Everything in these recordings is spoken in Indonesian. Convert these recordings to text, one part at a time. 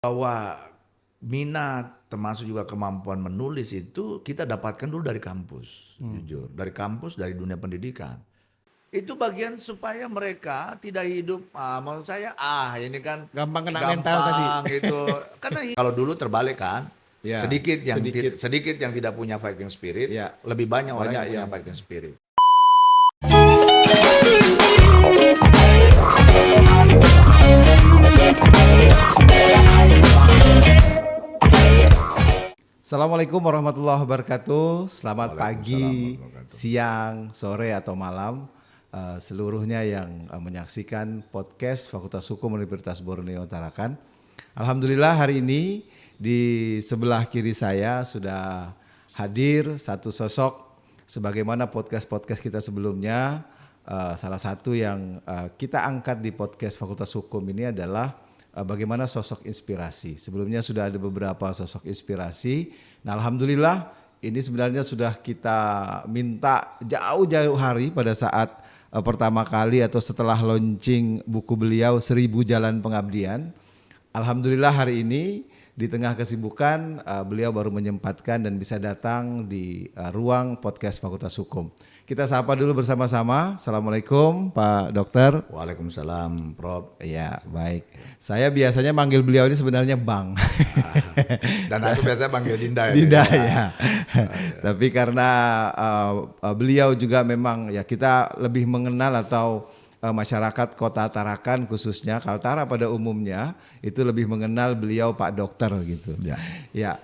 Bahwa minat termasuk juga kemampuan menulis itu kita dapatkan dulu dari kampus, jujur. Dari kampus, dari dunia pendidikan. Itu bagian supaya mereka tidak hidup, maksud saya, ini kan Gampang kena mental tadi. gampang gitu. Karena kalau dulu terbalik kan, Ya, sedikit yang tidak punya fighting spirit, ya, lebih banyak orang banyak yang punya yang fighting spirit. Assalamualaikum warahmatullahi wabarakatuh. Selamat pagi, Waalaikumsalam warahmatullahi wabarakatuh. siang, sore atau malam seluruhnya yang menyaksikan podcast Fakultas Hukum Universitas Borneo Tarakan. Alhamdulillah hari ini di sebelah kiri saya sudah hadir satu sosok sebagaimana podcast-podcast kita sebelumnya. Salah satu yang kita angkat di podcast Fakultas Hukum ini adalah bagaimana sosok inspirasi. Sebelumnya sudah ada beberapa sosok inspirasi. Nah, alhamdulillah ini sebenarnya sudah kita minta jauh-jauh hari pada saat pertama kali atau setelah launching buku beliau 1000 Jalan Pengabdian. Alhamdulillah hari ini di tengah kesibukan beliau baru menyempatkan dan bisa datang di ruang podcast Fakultas Hukum. Kita sapa dulu bersama-sama. Assalamualaikum Pak Dokter. Waalaikumsalam, Prof. Ya, baik. Saya biasanya manggil beliau ini sebenarnya Bang. Dan aku biasanya panggil Dinda ya. Dinda ya. Tapi karena beliau juga memang ya kita lebih mengenal atau masyarakat Kota Tarakan khususnya Kaltara pada umumnya itu lebih mengenal beliau Pak Dokter gitu. Ya. Ya.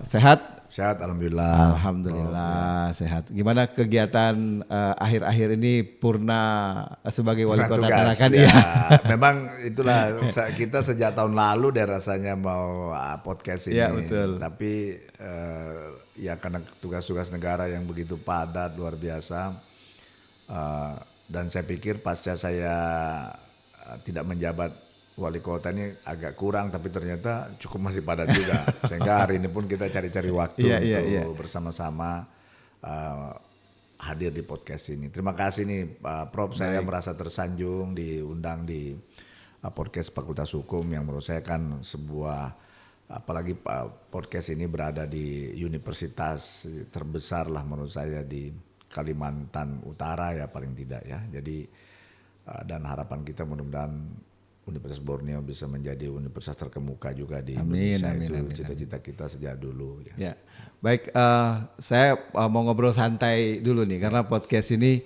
Sehat? Sehat, alhamdulillah. Alhamdulillah sehat. Gimana kegiatan akhir-akhir ini Purna sebagai wali kota Tarakan? Ya. Ya. Memang itulah kita sejak tahun lalu deh rasanya mau podcast ini. Ya, betul. Tapi ya karena tugas-tugas negara yang begitu padat luar biasa. Dan saya pikir pasca saya tidak menjabat wali kota ini agak kurang, tapi ternyata cukup masih padat juga. Sehingga hari ini pun kita cari-cari waktu untuk bersama-sama hadir di podcast ini. Terima kasih nih Prof. Saya merasa tersanjung diundang di podcast Fakultas Hukum yang menurut saya kan sebuah, apalagi podcast ini berada di universitas terbesar lah menurut saya di Kalimantan Utara ya paling tidak ya. Jadi dan harapan kita mudah-mudahan Universitas Borneo bisa menjadi universitas terkemuka juga di Indonesia. Itu cita-cita kita sejak dulu. Ya. Baik, saya mau ngobrol santai dulu nih karena podcast ini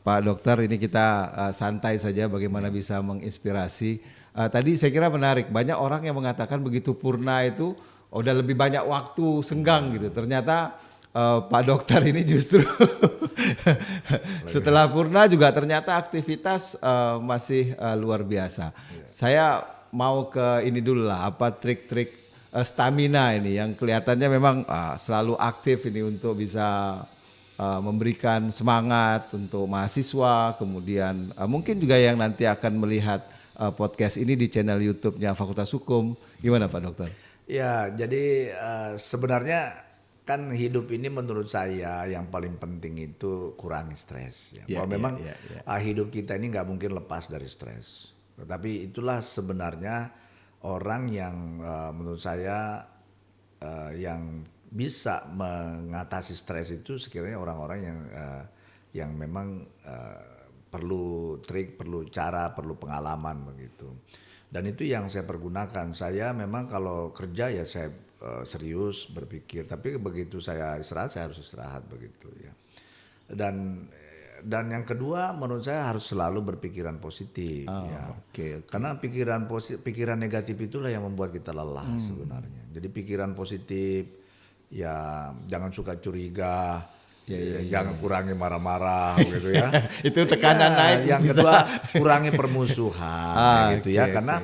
Pak Dokter ini kita santai saja bagaimana bisa menginspirasi. Tadi saya kira menarik, banyak orang yang mengatakan begitu Purna itu udah lebih banyak waktu senggang gitu. Ternyata Pak Dokter ini justru setelah Purna juga ternyata aktivitas masih luar biasa. Saya mau ke ini dulu lah, apa trik-trik stamina ini yang kelihatannya memang selalu aktif ini untuk bisa memberikan semangat untuk mahasiswa, kemudian mungkin juga yang nanti akan melihat podcast ini di channel YouTube-nya Fakultas Hukum. Gimana Pak Dokter? Ya, jadi sebenarnya kan hidup ini menurut saya yang paling penting itu kurangi stres. Bahwa memang hidup kita ini nggak mungkin lepas dari stres. Tetapi itulah sebenarnya orang yang menurut saya yang bisa mengatasi stres itu sekiranya orang-orang yang memang perlu trik, perlu cara, perlu pengalaman begitu. Dan itu yang saya pergunakan. Saya memang kalau kerja ya saya serius berpikir, tapi begitu saya istirahat harus istirahat begitu ya. Dan yang kedua menurut saya harus selalu berpikiran positif ya. Karena pikiran negatif itulah yang membuat kita lelah sebenarnya. Jadi pikiran positif ya, jangan suka curiga. Jangan kurangi marah-marah gitu ya. Itu tekanan naik. Yang kedua kurangi permusuhan gitu ya. Karena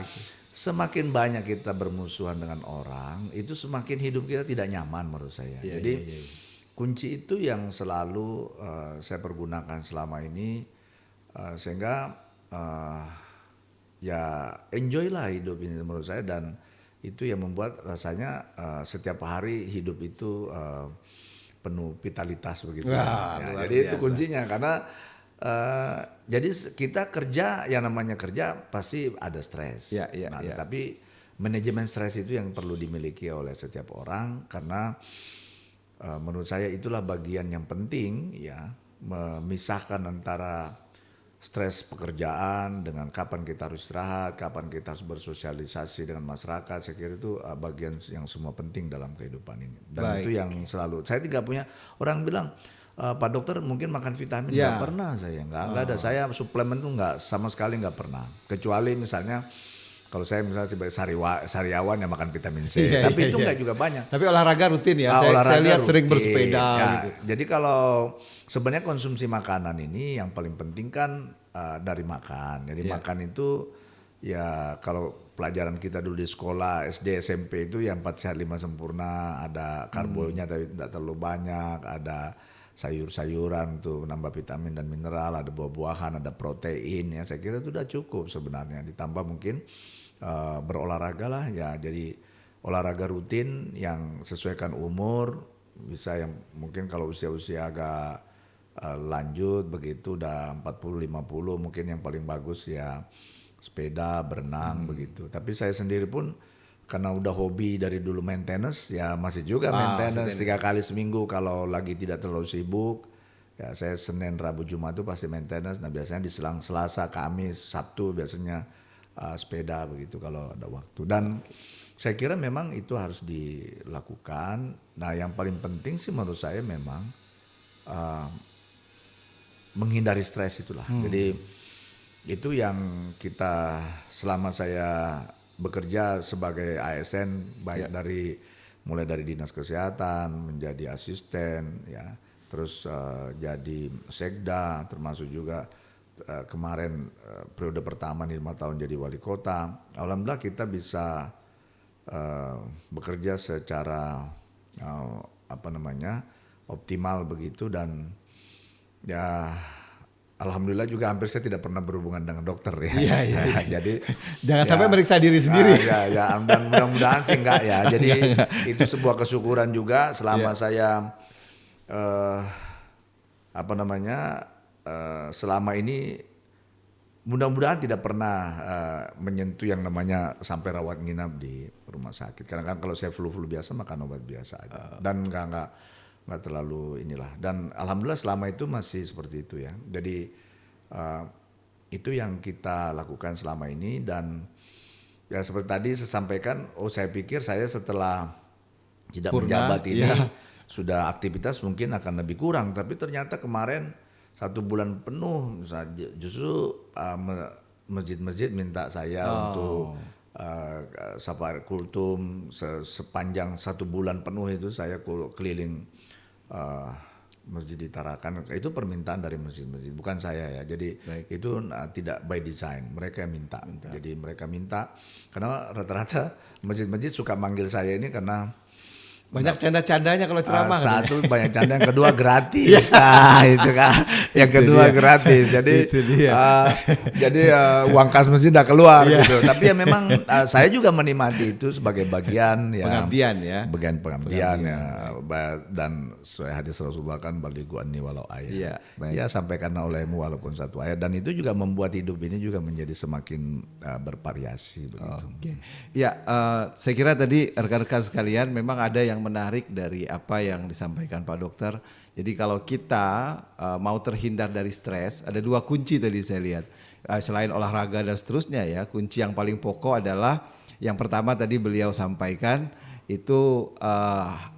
semakin banyak kita bermusuhan dengan orang, itu semakin hidup kita tidak nyaman menurut saya. Jadi kunci itu yang selalu saya pergunakan selama ini sehingga ya enjoy lah hidup ini menurut saya, dan itu yang membuat rasanya setiap hari hidup itu penuh vitalitas begitu. Jadi itu kuncinya karena jadi kita kerja, yang namanya kerja pasti ada stres. Tapi manajemen stres itu yang perlu dimiliki oleh setiap orang, karena menurut saya itulah bagian yang penting ya, memisahkan antara stres pekerjaan dengan kapan kita harus istirahat, kapan kita harus bersosialisasi dengan masyarakat. Saya kira itu bagian yang semua penting dalam kehidupan ini. Dan itu yang selalu, saya tidak punya, orang bilang, Pak Dokter mungkin makan vitamin, nggak pernah saya, nggak ada. Saya suplemen tuh nggak, sama sekali nggak pernah. Kecuali misalnya, kalau saya misalnya sebagai sariawan yang makan vitamin C, tapi itu nggak juga banyak. Tapi olahraga rutin ya, saya lihat sering bersepeda. Ya, gitu. Jadi kalau sebenarnya konsumsi makanan ini yang paling penting kan dari makan. Jadi makan itu ya, kalau pelajaran kita dulu di sekolah SD SMP itu yang 4 sehat 5 sempurna, ada karbonya tapi tidak terlalu banyak, ada sayur-sayuran tuh menambah vitamin dan mineral, ada buah-buahan, ada protein ya. Saya kira itu udah cukup sebenarnya. Ditambah mungkin berolahraga lah ya. Jadi olahraga rutin yang sesuaikan umur, bisa yang mungkin kalau usia-usia agak lanjut begitu udah 40-50 mungkin yang paling bagus ya sepeda, berenang begitu. Tapi saya sendiri pun karena udah hobi dari dulu maintenance, ya masih juga maintenance 3 kali seminggu kalau lagi tidak terlalu sibuk. Ya saya Senin, Rabu, Jumat itu pasti maintenance. Nah biasanya di selang Selasa, Kamis, Sabtu biasanya sepeda begitu kalau ada waktu. Dan saya kira memang itu harus dilakukan. Nah yang paling penting sih menurut saya memang menghindari stres itulah. Jadi itu yang kita, selama saya bekerja sebagai ASN, baik mulai dari dinas kesehatan menjadi asisten ya, terus jadi sekda, termasuk juga kemarin periode pertama 5 tahun jadi wali kota. Alhamdulillah kita bisa bekerja secara optimal begitu, dan ya alhamdulillah juga hampir saya tidak pernah berhubungan dengan dokter ya. Iya. Jadi jangan sampai meriksa diri sendiri. Ya, dan mudah-mudahan sih enggak ya. Jadi itu sebuah kesyukuran juga selama saya selama ini mudah-mudahan tidak pernah menyentuh yang namanya sampai rawat nginap di rumah sakit. Karena kan kalau saya flu biasa makan obat biasa aja. Dan nggak terlalu inilah, dan alhamdulillah selama itu masih seperti itu ya. Jadi itu yang kita lakukan selama ini, dan ya seperti tadi saya sampaikan, saya pikir saya setelah tidak menjabat ini sudah aktivitas mungkin akan lebih kurang, tapi ternyata kemarin 1 bulan penuh justru masjid-masjid minta saya untuk safari kultum sepanjang 1 bulan penuh itu saya keliling masjid di Tarakan. Itu permintaan dari masjid-masjid, bukan saya ya. Jadi itu tidak by design, mereka yang minta. Jadi mereka minta karena rata-rata masjid-masjid suka manggil saya ini karena banyak canda-candanya kalau ceramah. Satu banyak canda, yang kedua gratis. Nah, itu kan. Yang kedua gratis. Jadi uang kas masjid udah keluar gitu. Tapi ya memang saya juga menikmati itu sebagai bagian ya, pengabdian ya. Bagian pengabdian ya. Dan sesuai hadis Rasulullah kan baligu anni walau ayat. Ya sampaikanlah olehmu walaupun 1 ayat, dan itu juga membuat hidup ini juga menjadi semakin bervariasi begitu. Ya, saya kira tadi rekan-rekan sekalian memang ada yang menarik dari apa yang disampaikan Pak Dokter. Jadi kalau kita mau terhindar dari stres, ada 2 kunci tadi saya lihat. Selain olahraga dan seterusnya ya, kunci yang paling pokok adalah yang pertama tadi beliau sampaikan itu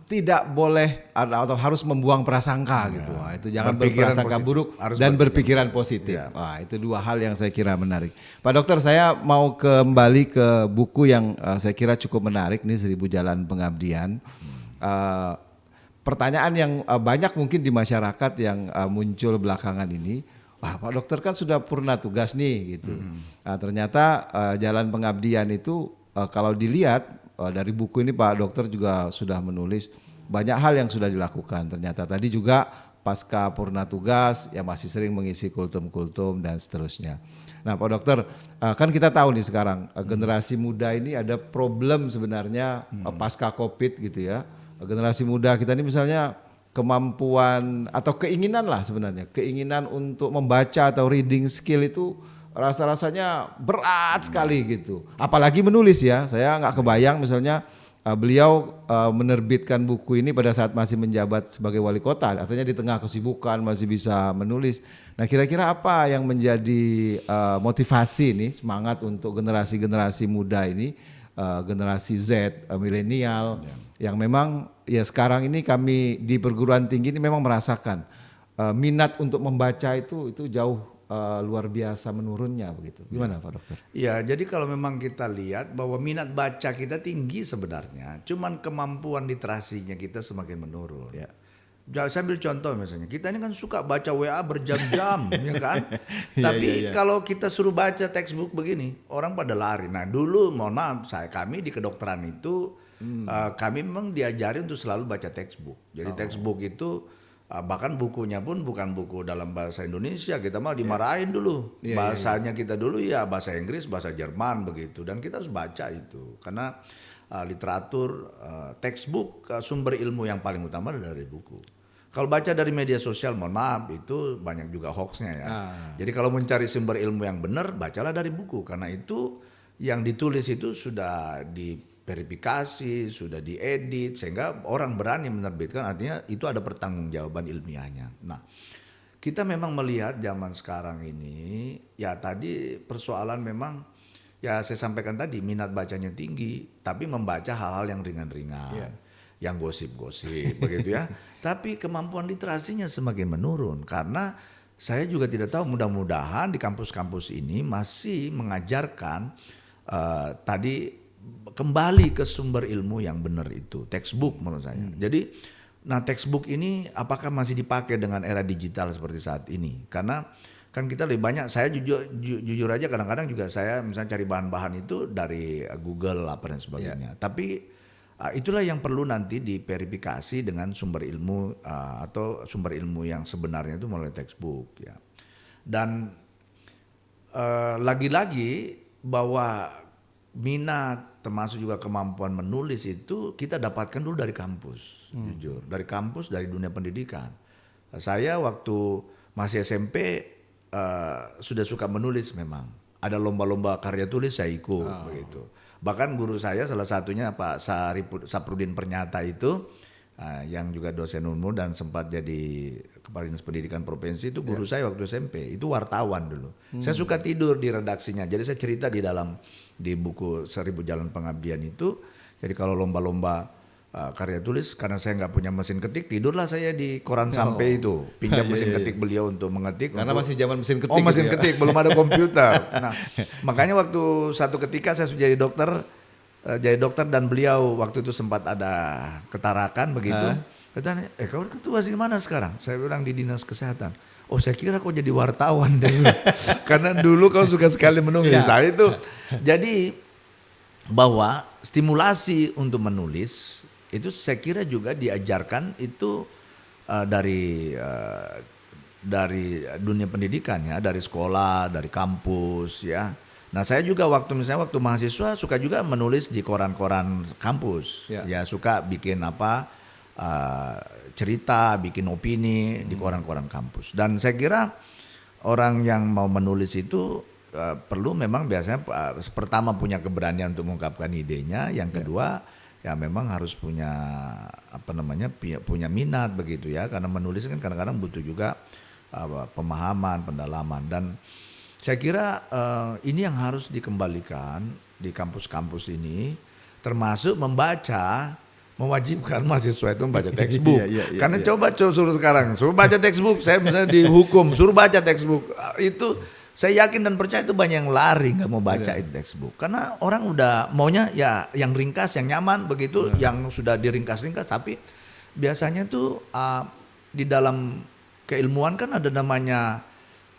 tidak boleh atau harus membuang prasangka gitu. Nah, itu jangan berprasangka buruk dan berpikiran positif. Wah, itu 2 hal yang saya kira menarik. Pak Dokter, saya mau kembali ke buku yang saya kira cukup menarik nih, 1000 Jalan Pengabdian. Pertanyaan yang banyak mungkin di masyarakat yang muncul belakangan ini, wah Pak Dokter kan sudah purna tugas nih gitu. Nah, ternyata jalan pengabdian itu kalau dilihat dari buku ini Pak Dokter juga sudah menulis banyak hal yang sudah dilakukan. Ternyata tadi juga pasca purna tugas ya masih sering mengisi kultum-kultum dan seterusnya. Nah Pak Dokter, kan kita tahu nih sekarang generasi muda ini ada problem sebenarnya pasca Covid gitu ya. Generasi muda kita ini misalnya kemampuan atau keinginan lah sebenarnya, keinginan untuk membaca atau reading skill itu rasa-rasanya berat sekali gitu. Apalagi menulis ya, saya nggak kebayang misalnya beliau menerbitkan buku ini pada saat masih menjabat sebagai wali kota, artinya di tengah kesibukan masih bisa menulis. Nah kira-kira apa yang menjadi motivasi nih, semangat untuk generasi-generasi muda ini, generasi Z, milenial, yang memang ya sekarang ini kami di perguruan tinggi ini memang merasakan minat untuk membaca itu jauh luar biasa menurunnya begitu. Gimana Pak Dokter? Ya, jadi kalau memang kita lihat bahwa minat baca kita tinggi sebenarnya, cuman kemampuan literasinya kita semakin menurun. Ya. Saya ambil contoh misalnya, kita ini kan suka baca WA berjam-jam, ya kan? Tapi kalau kita suruh baca textbook begini, orang pada lari. Nah dulu, mohon maaf, kami di kedokteran itu, kami memang diajari untuk selalu baca textbook. Jadi textbook itu bahkan bukunya pun bukan buku dalam bahasa Indonesia, kita malah dimarahin dulu. Bahasanya kita dulu ya bahasa Inggris, bahasa Jerman begitu, dan kita harus baca itu karena literatur, textbook, sumber ilmu yang paling utama dari buku. Kalau baca dari media sosial, mohon maaf, itu banyak juga hoaxnya ya. Jadi kalau mencari sumber ilmu yang benar, bacalah dari buku, karena itu yang ditulis itu sudah diverifikasi, sudah diedit, sehingga orang berani menerbitkan, artinya itu ada pertanggungjawaban ilmiahnya. Nah, kita memang melihat zaman sekarang ini, ya tadi persoalan memang, ya saya sampaikan tadi, minat bacanya tinggi, tapi membaca hal-hal yang ringan-ringan, yang gosip-gosip, begitu ya. Tapi kemampuan literasinya semakin menurun, karena saya juga tidak tahu, mudah-mudahan di kampus-kampus ini masih mengajarkan tadi kembali ke sumber ilmu yang benar itu, textbook menurut saya. Jadi, nah textbook ini apakah masih dipakai dengan era digital seperti saat ini? Karena kan kita lebih banyak, saya jujur aja kadang-kadang juga saya misalnya cari bahan-bahan itu dari Google apa dan sebagainya. Tapi itulah yang perlu nanti diverifikasi dengan sumber ilmu atau sumber ilmu yang sebenarnya itu melalui textbook ya. Dan lagi-lagi bahwa minat termasuk juga kemampuan menulis itu kita dapatkan dulu dari kampus, jujur, dari kampus, dari dunia pendidikan. Saya waktu masih SMP sudah suka menulis memang. Ada lomba-lomba karya tulis saya ikut begitu. Bahkan guru saya salah satunya Pak Saprudin Pernyata itu yang juga dosen UNMU dan sempat jadi Kepala Dinas Pendidikan Provinsi, itu guru saya waktu SMP, itu wartawan dulu. Saya suka tidur di redaksinya. Jadi saya cerita di buku 1000 Jalan Pengabdian itu. Jadi kalau lomba-lomba karya tulis, karena saya nggak punya mesin ketik, tidurlah saya di koran sampai itu, pinjam mesin ketik beliau untuk mengetik. Karena masih zaman mesin ketik. Oh mesin ketik, belum ada komputer. Nah makanya waktu satu ketika saya sudah jadi dokter dan beliau waktu itu sempat ada ketarakan begitu. Katanya, kau ketua di mana sekarang? Saya bilang di dinas kesehatan. Oh saya kira kau jadi wartawan dulu. Karena dulu kau suka sekali menulis. Saya itu jadi bahwa stimulasi untuk menulis itu saya kira juga diajarkan itu dari dunia pendidikan ya, dari sekolah, dari kampus ya. Nah saya juga waktu mahasiswa suka juga menulis di koran-koran kampus ya, suka bikin cerita, bikin opini di koran-koran kampus. Dan saya kira orang yang mau menulis itu perlu memang biasanya pertama punya keberanian untuk mengungkapkan idenya, yang kedua ya memang harus punya punya minat begitu ya, karena menulis kan kadang-kadang butuh juga pemahaman, pendalaman. Dan saya kira ini yang harus dikembalikan di kampus-kampus ini, termasuk mewajibkan mahasiswa itu membaca textbook. Karena coba suruh sekarang, suruh baca textbook, saya misalnya dihukum, suruh baca textbook, itu saya yakin dan percaya itu banyak yang lari nggak mau baca itu textbook. Karena orang udah maunya ya yang ringkas, yang nyaman begitu, yang sudah diringkas-ringkas. Tapi biasanya tuh di dalam keilmuan kan ada namanya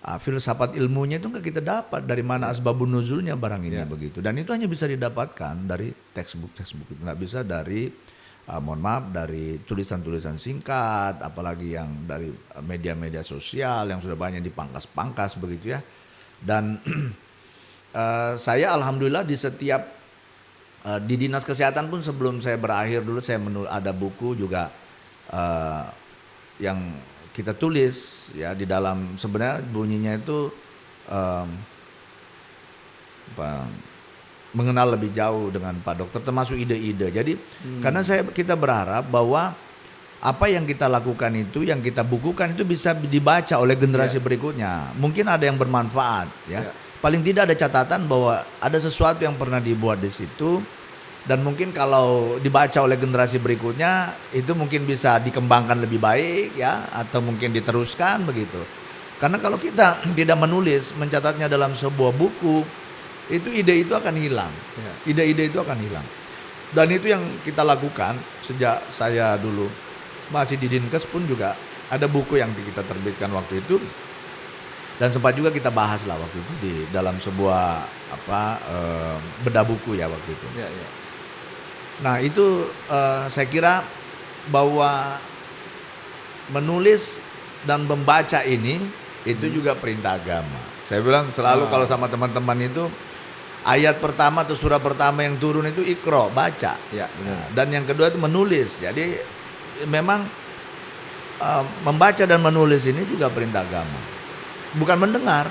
filsafat ilmunya itu nggak kita dapat dari mana asbabun nuzulnya barang ini begitu. Dan itu hanya bisa didapatkan dari textbook itu, nggak bisa dari mohon maaf dari tulisan-tulisan singkat, apalagi yang dari media-media sosial yang sudah banyak dipangkas-pangkas begitu ya. Dan saya alhamdulillah di setiap di dinas kesehatan pun sebelum saya berakhir dulu saya ada buku juga yang kita tulis ya di dalam, sebenarnya bunyinya itu mengenal lebih jauh dengan Pak Dokter, termasuk ide-ide. Jadi karena kita berharap bahwa apa yang kita lakukan itu, yang kita bukukan itu bisa dibaca oleh generasi berikutnya. Mungkin ada yang bermanfaat, ya. Paling tidak ada catatan bahwa ada sesuatu yang pernah dibuat di situ, dan mungkin kalau dibaca oleh generasi berikutnya itu mungkin bisa dikembangkan lebih baik, ya, atau mungkin diteruskan begitu. Karena kalau kita tidak menulis, mencatatnya dalam sebuah buku, itu ide itu akan hilang, ide-ide itu akan hilang. Dan itu yang kita lakukan sejak saya dulu masih di Dinkes pun juga ada buku yang kita terbitkan waktu itu, dan sempat juga kita bahas lah waktu itu di dalam sebuah bedah buku ya waktu itu. Nah itu saya kira bahwa menulis dan membaca ini itu juga perintah agama. Saya bilang selalu kalau sama teman-teman itu, ayat pertama atau surah pertama yang turun itu Iqra, baca. Ya, benar. Dan yang kedua itu menulis. Jadi memang membaca dan menulis ini juga perintah agama. Bukan mendengar.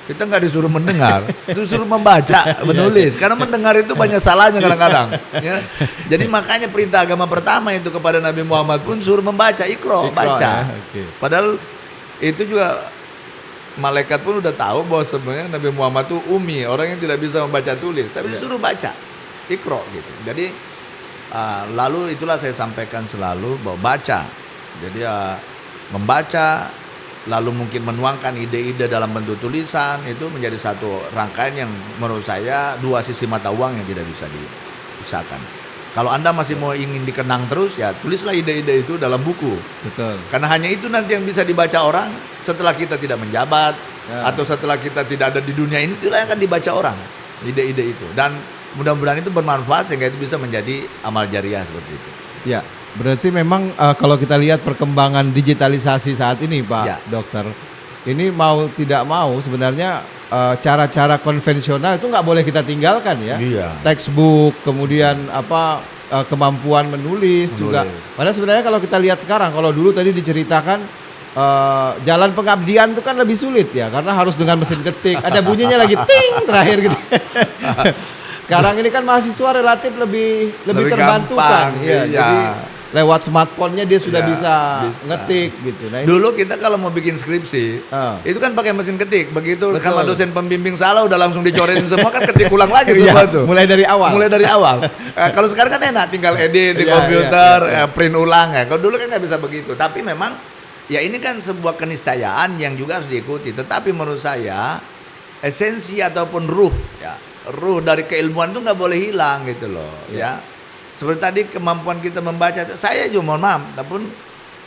Kita nggak disuruh mendengar, disuruh membaca, menulis. Karena mendengar itu banyak salahnya kadang-kadang. Ya. Jadi makanya perintah agama pertama itu kepada Nabi Muhammad pun suruh membaca, Iqra, baca. Ya, Padahal itu juga malaikat pun udah tahu bahwa sebenarnya Nabi Muhammad itu ummi, orang yang tidak bisa membaca tulis, tapi disuruh baca, Iqra gitu. Jadi lalu itulah saya sampaikan selalu bahwa baca. Jadi membaca, lalu mungkin menuangkan ide-ide dalam bentuk tulisan, itu menjadi satu rangkaian yang menurut saya dua sisi mata uang yang tidak bisa dipisahkan. Kalau Anda masih mau ingin dikenang terus, ya tulislah ide-ide itu dalam buku. Betul. Karena hanya itu nanti yang bisa dibaca orang setelah kita tidak menjabat, atau setelah kita tidak ada di dunia ini, itulah yang akan dibaca orang, ide-ide itu. Dan mudah-mudahan itu bermanfaat sehingga itu bisa menjadi amal jariah seperti itu. Ya, berarti memang kalau kita lihat perkembangan digitalisasi saat ini, Pak Dokter, ini mau tidak mau sebenarnya cara-cara konvensional itu nggak boleh kita tinggalkan ya. Textbook, kemudian kemampuan menulis juga. Padahal sebenarnya kalau kita lihat sekarang, kalau dulu tadi diceritakan jalan pengabdian itu kan lebih sulit ya, karena harus dengan mesin ketik, ada bunyinya lagi ting terakhir gitu. Sekarang ini kan mahasiswa relatif lebih terbantukan, ya. Jadi lewat smartphone-nya dia sudah bisa ngetik gitu. Nah, dulu kita kalau mau bikin skripsi, itu kan pakai mesin ketik. Begitu sama dosen pembimbing salah udah langsung dicoretin semua, kan ketik ulang lagi semua tuh. Mulai dari awal. Kalau sekarang kan enak, tinggal edit di komputer, print ulang ya. Kalau dulu kan nggak bisa begitu. Tapi memang ya ini kan sebuah keniscayaan yang juga harus diikuti. Tetapi menurut saya esensi ataupun ruh dari keilmuan itu nggak boleh hilang gitu loh, ya. Seperti tadi kemampuan kita membaca, saya juga mohon maaf, tapi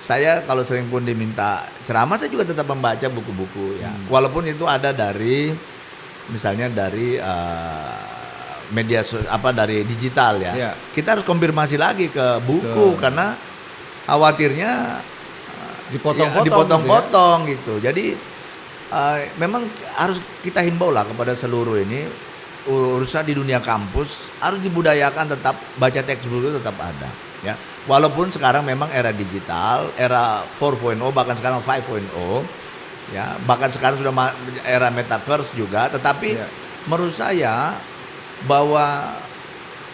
saya kalau sering pun diminta ceramah, saya juga tetap membaca buku-buku ya. Walaupun itu ada dari misalnya dari media dari digital ya. Kita harus konfirmasi lagi ke buku karena khawatirnya dipotong-potong gitu. Jadi memang harus kita himbau lah kepada seluruh ini, urusan di dunia kampus harus dibudayakan, tetap baca textbook itu tetap ada ya. Walaupun sekarang memang era digital, era 4.0, bahkan sekarang 5.0 ya, bahkan sekarang sudah era metaverse juga, tetapi menurut saya bahwa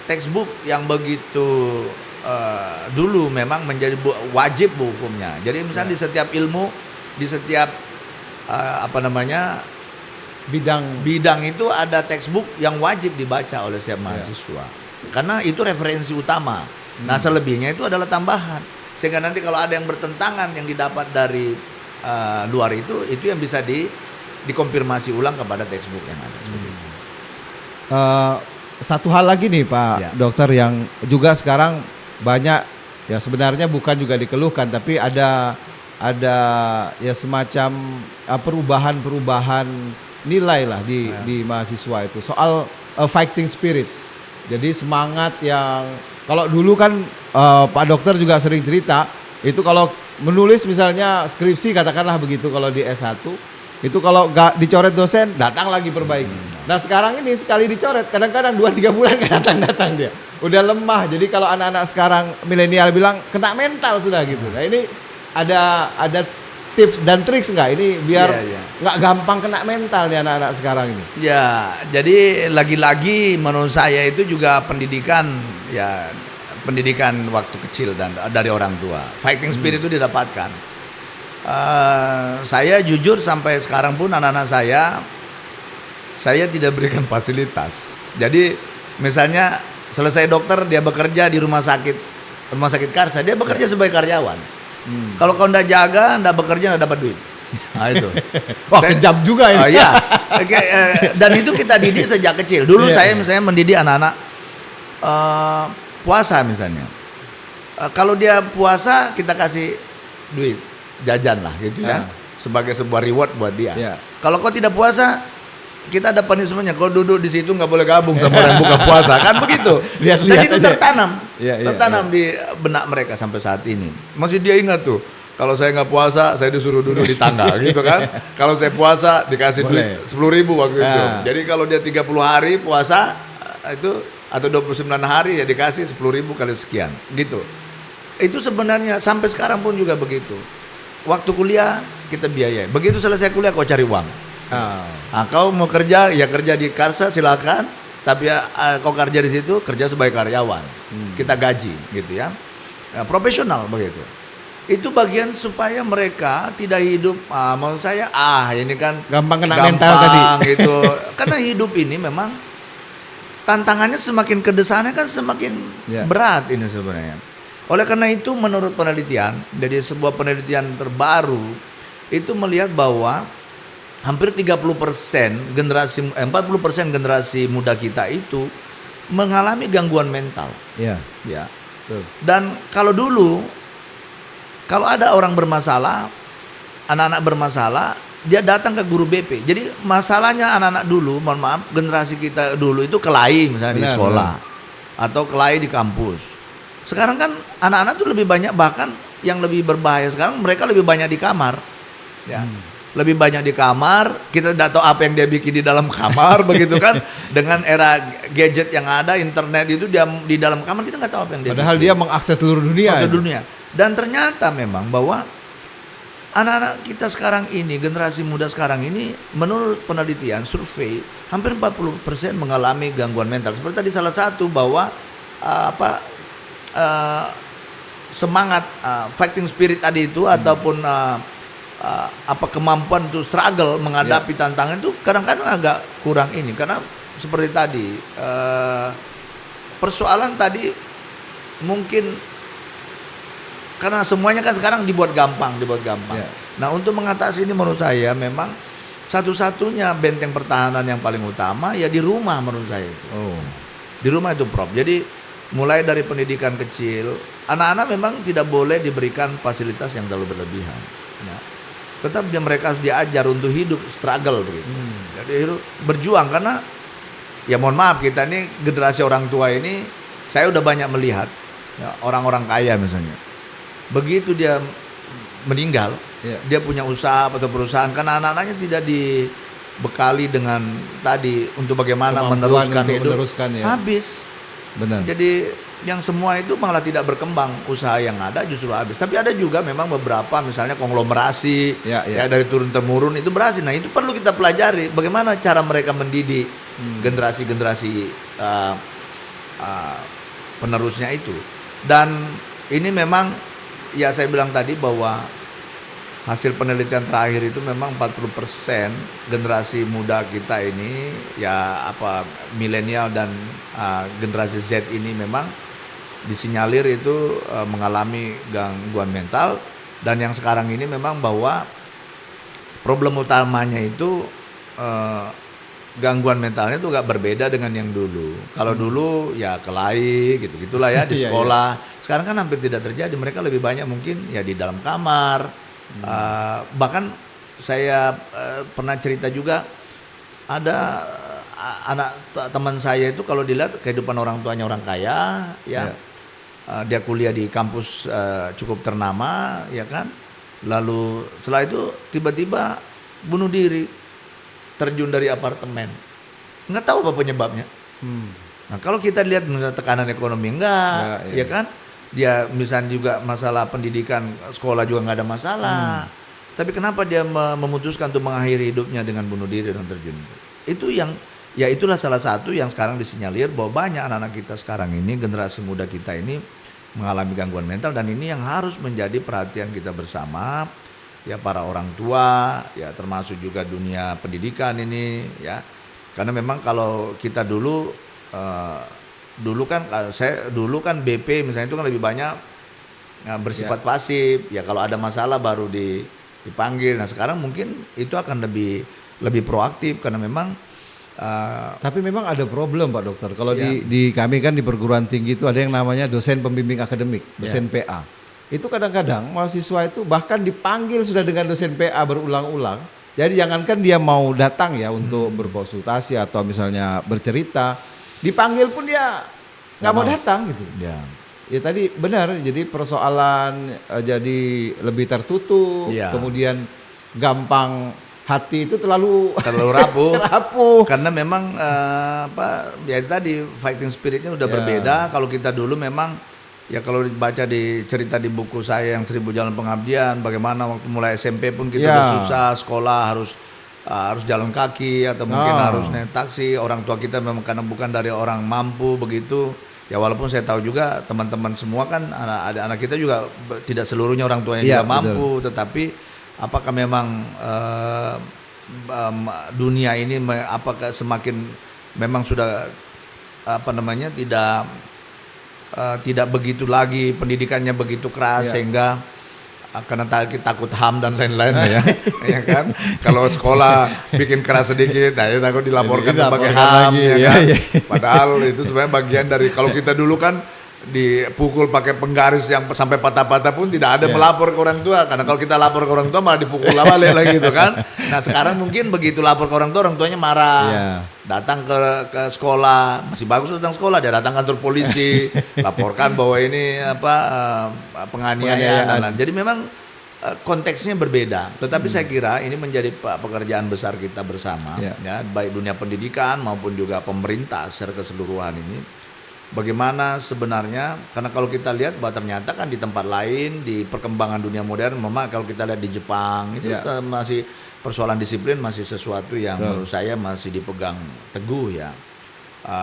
textbook yang begitu dulu memang menjadi wajib hukumnya. Jadi misalnya di setiap ilmu, di setiap bidang itu ada textbook yang wajib dibaca oleh setiap mahasiswa. Karena itu referensi utama. Nah, selebihnya itu adalah tambahan. Sehingga nanti kalau ada yang bertentangan yang didapat dari luar itu yang bisa dikonfirmasi ulang kepada textbook yang ada seperti itu. Satu hal lagi nih Pak Dokter yang juga sekarang banyak ya, sebenarnya bukan juga dikeluhkan, tapi ada ya semacam perubahan nilai lah di mahasiswa itu soal fighting spirit. Jadi semangat yang kalau dulu kan Pak Dokter juga sering cerita itu, kalau menulis misalnya skripsi katakanlah begitu, kalau di S1 itu kalau gak dicoret dosen datang lagi perbaiki. Nah sekarang ini sekali dicoret kadang-kadang 2-3 bulan gak datang dia, udah lemah. Jadi kalau anak-anak sekarang milenial bilang kena mental sudah gitu. Nah ini ada tips dan triks nggak ini biar Iya. nggak gampang kena mental nih anak-anak sekarang ini? Ya, jadi lagi-lagi menurut saya itu juga pendidikan waktu kecil dan dari orang tua. Fighting spirit itu didapatkan. Saya jujur sampai sekarang pun anak-anak saya tidak berikan fasilitas. Jadi misalnya selesai dokter dia bekerja di rumah sakit Karsa, dia bekerja sebagai karyawan. Kalau kau ndak jaga, ndak bekerja, ndak dapat duit. Nah itu. Wah, kejam juga ini. Iya. Dan itu kita didik sejak kecil. Dulu saya misalnya mendidik anak-anak puasa misalnya. Kalau dia puasa kita kasih duit jajan lah gitu ya, sebagai sebuah reward buat dia. Kalau kau tidak puasa, kita ada punishment-nya. Kau duduk di situ nggak boleh gabung sama orang buka puasa, kan begitu. Dan itu tertanam di benak mereka sampai saat ini. Masih dia ingat tuh. Kalau saya nggak puasa, saya disuruh duduk di tangga, gitu kan. Kalau saya puasa dikasih duit 10.000 waktu itu. Jadi kalau dia 30 hari puasa itu atau 29 hari ya dikasih 10.000 kali sekian, gitu. Itu sebenarnya sampai sekarang pun juga begitu. Waktu kuliah kita biayai. Begitu selesai kuliah kau cari uang. Nah, kau mau kerja ya kerja di Karsa silakan, tapi kau kerja di situ kerja sebagai karyawan, kita gaji gitu ya, profesional begitu. Itu bagian supaya mereka tidak hidup, maksud saya ini kan gampang kena mental tadi gitu. Karena hidup ini memang tantangannya semakin kedesahannya kan semakin berat ini sebenarnya. Oleh karena itu menurut penelitian, jadi sebuah penelitian terbaru itu melihat bahwa hampir 40% 40% generasi muda kita itu mengalami gangguan mental. Ya. Dan kalau dulu kalau ada orang bermasalah, anak-anak bermasalah, dia datang ke guru BP. Jadi masalahnya anak-anak dulu, mohon maaf, generasi kita dulu itu kelahi misalnya di sekolah atau kelahi di kampus. Sekarang kan anak-anak tuh lebih banyak, bahkan yang lebih berbahaya sekarang mereka lebih banyak di kamar. Ya. Lebih banyak di kamar, kita tidak tahu apa yang dia bikin di dalam kamar begitu kan. Dengan era gadget yang ada, internet itu dia di dalam kamar kita nggak tahu apa yang dia padahal bikin. Dia mengakses seluruh dunia. Dan ternyata memang bahwa anak-anak kita sekarang ini, generasi muda sekarang ini, menurut penelitian survei hampir 40% mengalami gangguan mental. Seperti tadi salah satu bahwa semangat fighting spirit tadi itu ataupun kemampuan untuk struggle menghadapi tantangan itu kadang-kadang agak kurang ini, karena seperti tadi persoalan tadi mungkin karena semuanya kan sekarang dibuat gampang. Nah, untuk mengatasi ini menurut saya memang satu-satunya benteng pertahanan yang paling utama ya di rumah menurut saya itu. Di rumah itu Prof. Jadi mulai dari pendidikan kecil, anak-anak memang tidak boleh diberikan fasilitas yang terlalu berlebihan. Ya. Tetap mereka harus diajar untuk hidup struggle begitu. Jadi hidup berjuang, karena ya mohon maaf, kita ini generasi orang tua ini, saya udah banyak melihat ya, orang-orang kaya misalnya. Begitu dia meninggal, dia punya usaha atau perusahaan, karena anak-anaknya tidak dibekali dengan tadi untuk bagaimana meneruskan hidup, habis. Benar. Jadi yang semua itu malah tidak berkembang, usaha yang ada justru habis. Tapi ada juga memang beberapa misalnya konglomerasi ya dari turun temurun itu berhasil. Nah, itu perlu kita pelajari bagaimana cara mereka mendidik generasi-generasi penerusnya itu. Dan ini memang ya saya bilang tadi bahwa hasil penelitian terakhir itu memang 40% generasi muda kita ini ya milenial dan generasi Z ini memang disinyalir itu mengalami gangguan mental. Dan yang sekarang ini memang bahwa problem utamanya itu gangguan mentalnya itu agak berbeda dengan yang dulu. Kalau dulu ya kelahi gitu-gitulah ya di sekolah. Sekarang kan hampir tidak terjadi. Mereka lebih banyak mungkin ya di dalam kamar. Bahkan saya pernah cerita juga, ada anak teman saya itu kalau dilihat kehidupan orang tuanya orang kaya ya. Dia kuliah di kampus cukup ternama ya kan. Lalu setelah itu tiba-tiba bunuh diri, terjun dari apartemen. Nggak tahu apa penyebabnya. Nah, kalau kita lihat misalnya tekanan ekonomi enggak, ya kan? Dia misalnya juga masalah pendidikan sekolah juga nggak ada masalah. Tapi kenapa dia memutuskan untuk mengakhiri hidupnya dengan bunuh diri dan terjun? Itu yang, ya itulah salah satu yang sekarang disinyalir bahwa banyak anak-anak kita sekarang ini, generasi muda kita ini mengalami gangguan mental, dan ini yang harus menjadi perhatian kita bersama, ya para orang tua, ya termasuk juga dunia pendidikan ini, ya. Karena memang kalau kita dulu kan BP misalnya itu kan lebih banyak bersifat pasif, ya kalau ada masalah baru dipanggil. Nah sekarang mungkin itu akan lebih proaktif karena memang tapi memang ada problem Pak Dokter. Kalau di kami kan di perguruan tinggi itu ada yang namanya dosen pembimbing akademik, dosen PA. Itu kadang-kadang mahasiswa itu bahkan dipanggil sudah dengan dosen PA berulang-ulang. Jadi jangankan dia mau datang ya untuk berkonsultasi atau misalnya bercerita, dipanggil pun dia nggak mau datang gitu. Ya tadi benar, jadi persoalan jadi lebih tertutup, kemudian gampang hati itu terlalu rapuh. Karena memang ya tadi fighting spiritnya udah berbeda. Kalau kita dulu memang ya kalau dibaca di cerita di buku saya yang 1000 Jalan Pengabdian, bagaimana waktu mulai SMP pun kita udah susah, sekolah harus jalan kaki atau mungkin harus naik taksi. Orang tua kita memang karena bukan dari orang mampu begitu. Ya walaupun saya tahu juga teman-teman semua kan anak kita juga tidak seluruhnya orang tuanya juga mampu, tetapi apakah memang dunia ini apakah semakin memang sudah tidak begitu lagi pendidikannya begitu keras sehingga karena takut HAM dan lain-lain ya kan. Kalau sekolah bikin keras sedikit, nah ya takut dilaporkan sebagai HAM kan. Padahal itu sebenarnya bagian dari kalau kita dulu kan dipukul pakai penggaris yang sampai patah-patah pun tidak ada melapor ke orang tua, karena kalau kita lapor ke orang tua malah dipukul balik lagi gitu kan. Nah sekarang mungkin begitu lapor ke orang tuanya marah, datang ke sekolah, masih bagus datang sekolah, dia datang kantor polisi, laporkan bahwa ini penganiayaan. Jadi memang konteksnya berbeda, tetapi saya kira ini menjadi pekerjaan besar kita bersama, ya baik dunia pendidikan maupun juga pemerintah secara keseluruhan ini. Bagaimana sebenarnya, karena kalau kita lihat bahwa ternyata kan di tempat lain di perkembangan dunia modern, memang kalau kita lihat di Jepang itu masih persoalan disiplin masih sesuatu yang menurut saya masih dipegang teguh ya.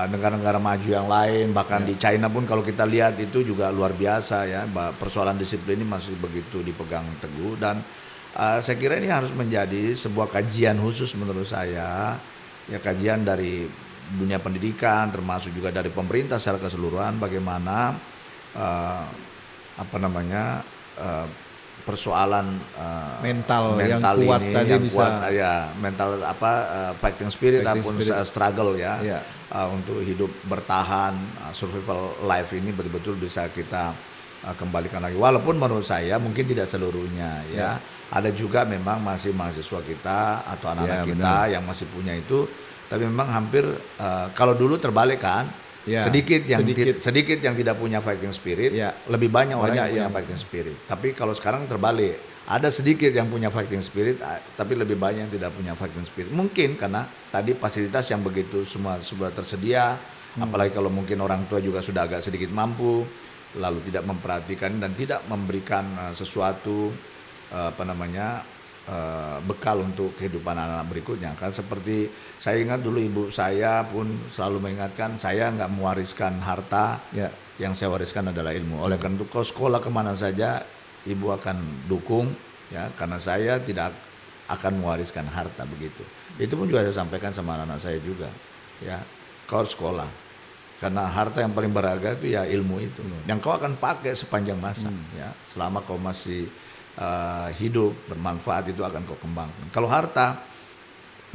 Negara-negara maju yang lain bahkan di China pun kalau kita lihat itu juga luar biasa ya, persoalan disiplin ini masih begitu dipegang teguh, dan saya kira ini harus menjadi sebuah kajian khusus menurut saya, ya kajian dari dunia pendidikan termasuk juga dari pemerintah secara keseluruhan, bagaimana persoalan mental yang kuat ini tadi yang bisa kuat, mental fighting spirit ataupun struggle untuk hidup bertahan, survival life ini betul-betul bisa kita kembalikan lagi. Walaupun menurut saya mungkin tidak seluruhnya ya. Ada juga memang masih mahasiswa kita atau anak-anak kita yang masih punya itu. Tapi memang hampir kalau dulu terbalik kan, sedikit yang tidak punya fighting spirit, lebih banyak orang yang punya fighting spirit. Tapi kalau sekarang terbalik, ada sedikit yang punya fighting spirit, tapi lebih banyak yang tidak punya fighting spirit. Mungkin karena tadi fasilitas yang begitu semua sudah tersedia, apalagi kalau mungkin orang tua juga sudah agak sedikit mampu, lalu tidak memperhatikan dan tidak memberikan sesuatu bekal untuk kehidupan anak-anak berikutnya kan. Seperti saya ingat dulu ibu saya pun selalu mengingatkan saya nggak mewariskan harta, yang saya wariskan adalah ilmu. Oleh karena itu kalau sekolah kemana saja ibu akan dukung ya, karena saya tidak akan mewariskan harta begitu. Itu pun juga saya sampaikan sama anak-anak saya juga ya, kau sekolah karena harta yang paling berharga itu ya ilmu itu yang kau akan pakai sepanjang masa ya, selama kau masih hidup bermanfaat itu akan kau kembangkan. Kalau harta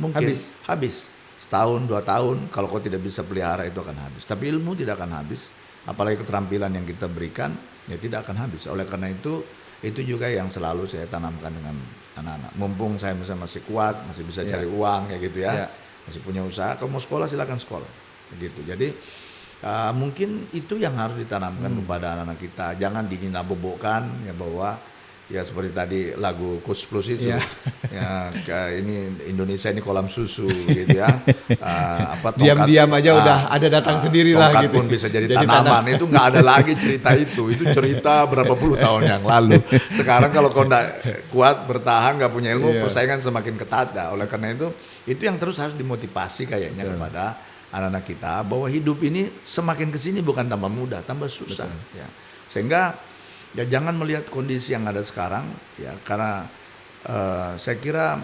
mungkin habis setahun 2 tahun, kalau kau tidak bisa pelihara itu akan habis. Tapi ilmu tidak akan habis, apalagi keterampilan yang kita berikan ya tidak akan habis. Oleh karena itu juga yang selalu saya tanamkan dengan anak-anak. Mumpung saya masih kuat, masih bisa cari uang kayak gitu ya, masih punya usaha. Kalau mau sekolah silakan sekolah, begitu. Jadi mungkin itu yang harus ditanamkan kepada anak-anak kita. Jangan dinabobokkan ya bahwa Ya seperti tadi lagu Kus Plus itu, ya ini Indonesia ini kolam susu gitu ya. Apa diam-diam aja udah ada datang sendiri lah tongkat gitu. pun bisa jadi tanaman. Itu nggak ada lagi cerita itu cerita berapa puluh tahun yang lalu. Sekarang kalau kau nggak kuat bertahan, nggak punya ilmu, persaingan semakin ketat. Oleh karena itu yang terus harus dimotivasi kayaknya kepada anak-anak kita, bahwa hidup ini semakin kesini bukan tambah mudah, tambah susah. Ya. Sehingga ya jangan melihat kondisi yang ada sekarang, ya karena saya kira,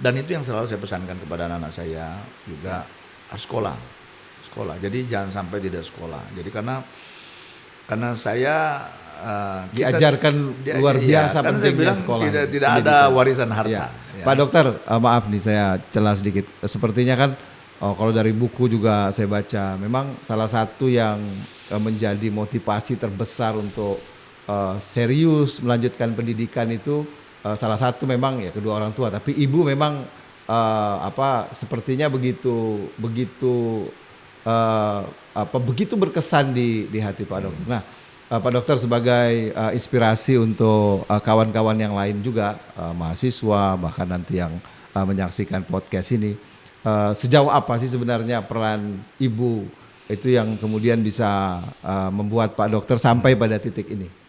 dan itu yang selalu saya pesankan kepada anak-anak saya juga, harus sekolah. Jadi jangan sampai tidak sekolah. Jadi karena saya diajarkan luar biasa kan saya bilang sekolah. Tidak ada warisan harta. Ya. Pak Dokter, maaf nih saya celah sedikit. Sepertinya kan kalau dari buku juga saya baca, memang salah satu yang menjadi motivasi terbesar untuk serius melanjutkan pendidikan itu salah satu memang ya kedua orang tua, tapi ibu memang sepertinya begitu berkesan di hati Pak Dokter. Nah, Pak Dokter sebagai inspirasi untuk kawan-kawan yang lain juga, mahasiswa bahkan nanti yang menyaksikan podcast ini, sejauh apa sih sebenarnya peran ibu itu yang kemudian bisa membuat Pak Dokter sampai pada titik ini?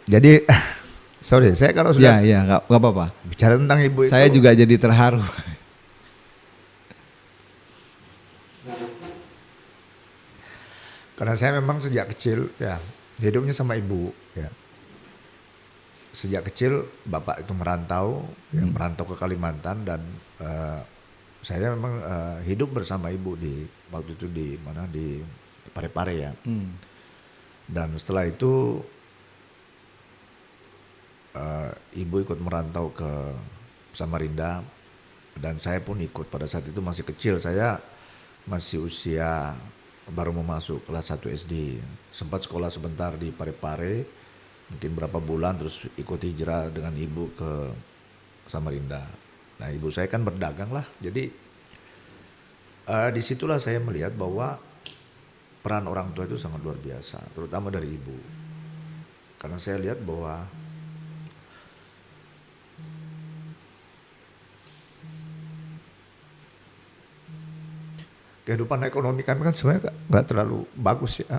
Jadi sorry, saya kalau sudah nggak apa-apa. Bicara tentang ibu saya juga jadi terharu. Karena saya memang sejak kecil ya hidupnya sama ibu ya. Sejak kecil bapak itu merantau, merantau ke Kalimantan, dan saya memang hidup bersama ibu waktu itu di Parepare ya. Dan setelah itu ibu ikut merantau ke Samarinda, dan saya pun ikut. Pada saat itu masih kecil, saya masih usia baru mau masuk kelas 1 SD. Sempat sekolah sebentar di Parepare, mungkin berapa bulan, terus ikut hijrah dengan ibu ke Samarinda. Nah, ibu saya kan berdagang lah, jadi disitulah saya melihat bahwa peran orang tua itu sangat luar biasa, terutama dari ibu. Karena saya lihat bahwa kehidupan ekonomi kami kan sebenarnya nggak terlalu bagus ya.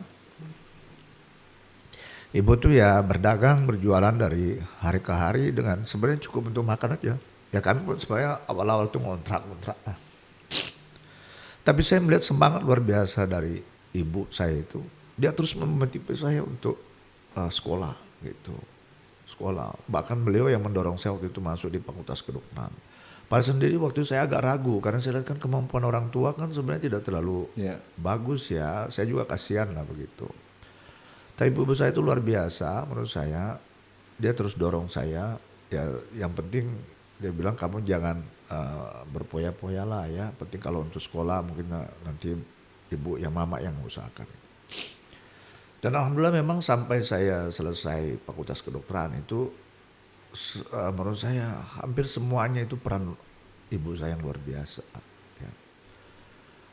Ibu tuh ya berdagang, berjualan dari hari ke hari dengan sebenarnya cukup untuk makan aja. Ya kami pun sebenarnya awal-awal tuh ngontrak. Tapi saya melihat semangat luar biasa dari ibu saya itu. Dia terus memotivasi saya untuk sekolah gitu. Sekolah. Bahkan beliau yang mendorong saya waktu itu masuk di Fakultas Kedokteran. Pada sendiri waktu itu saya agak ragu, karena saya lihat kan kemampuan orang tua kan sebenarnya tidak terlalu bagus ya. Saya juga kasihan lah begitu. Tapi ibu saya itu luar biasa menurut saya. Dia terus dorong saya. Ya yang penting dia bilang, kamu jangan berpoya-poya lah ya. Penting kalau untuk sekolah mungkin nanti ibu yang mama yang usahakan. Dan alhamdulillah memang sampai saya selesai Fakultas Kedokteran itu, menurut saya hampir semuanya itu peran ibu saya yang luar biasa ya.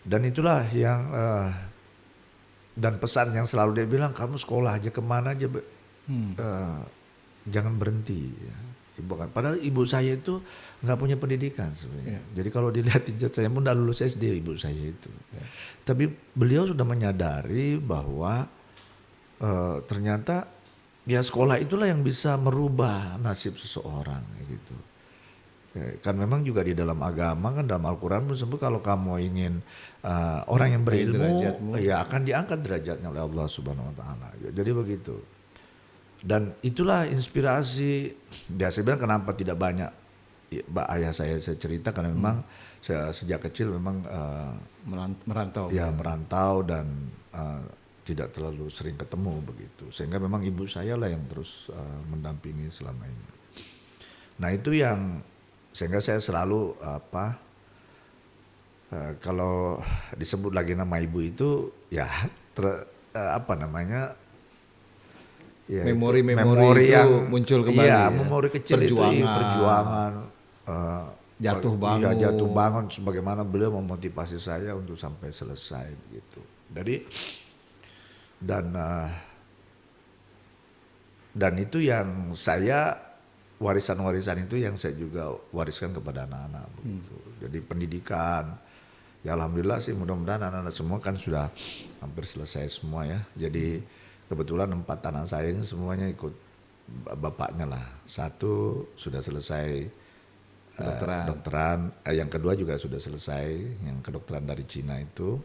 Dan itulah yang dan pesan yang selalu dia bilang, kamu sekolah aja kemana aja jangan berhenti ya. Padahal ibu saya itu nggak punya pendidikan sebenarnya. Jadi kalau dilihat ijazah saya pun udah lulus SD ibu saya itu. Tapi beliau sudah menyadari bahwa ternyata ya sekolah itulah yang bisa merubah nasib seseorang gitu. Kan memang juga di dalam agama kan, dalam Al-Quran pun sebut kalau kamu ingin orang yang berilmu ya akan diangkat derajatnya oleh Allah Subhanahu Wa Taala. Jadi begitu. Dan itulah inspirasi. Ya saya bilang kenapa tidak banyak ayah saya cerita, karena memang saya sejak kecil memang merantau. Ya merantau dan tidak terlalu sering ketemu begitu, sehingga memang ibu saya lah yang terus mendampingi selama ini. Nah itu yang sehingga saya selalu Kalau disebut lagi nama ibu itu ya apa namanya? Ya, memori yang muncul kembali. Iya, memori kecil perjuangan. Jatuh bangun. Iya, jatuh bangun. Sebagaimana beliau memotivasi saya untuk sampai selesai begitu. Jadi dan itu yang saya warisan-warisan itu yang saya juga wariskan kepada anak-anak begitu. Jadi pendidikan. Ya alhamdulillah sih, mudah-mudahan anak-anak semua kan sudah hampir selesai semua ya. Jadi kebetulan 4 anak saya ini semuanya ikut bapaknya lah. 1 sudah selesai kedokteran, yang kedua juga sudah selesai, yang kedokteran dari Cina itu.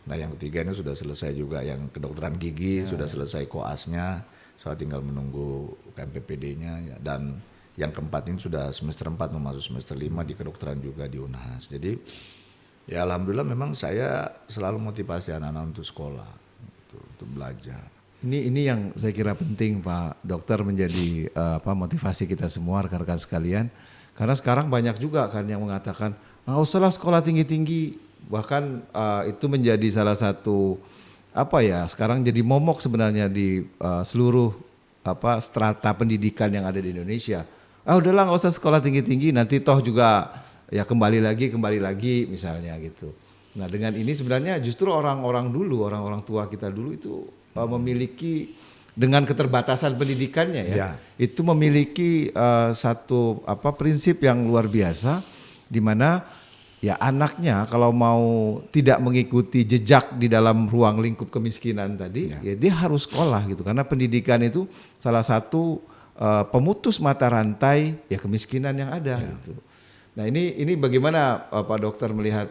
Nah yang ketiga ini sudah selesai juga, yang kedokteran gigi sudah selesai koasnya, saya tinggal menunggu KMPPD-nya ya. Dan yang keempat ini sudah semester 4 mau masuk semester 5 di kedokteran juga di Unhas. Jadi ya alhamdulillah memang saya selalu motivasi anak-anak untuk sekolah, untuk belajar. Ini yang saya kira penting Pak Dokter, menjadi motivasi kita semua rekan-rekan sekalian. Karena sekarang banyak juga kan yang mengatakan nggak usahlah sekolah tinggi-tinggi, bahkan itu menjadi salah satu sekarang jadi momok sebenarnya di seluruh strata pendidikan yang ada di Indonesia. Udahlah nggak usah sekolah tinggi-tinggi, nanti toh juga ya kembali lagi misalnya gitu. Nah dengan ini sebenarnya justru orang-orang tua kita dulu itu memiliki, dengan keterbatasan pendidikannya itu memiliki satu prinsip yang luar biasa, di mana ya anaknya kalau mau tidak mengikuti jejak di dalam ruang lingkup kemiskinan tadi, ya dia harus sekolah gitu, karena pendidikan itu salah satu pemutus mata rantai ya kemiskinan yang ada gitu. Nah ini bagaimana Pak Dokter melihat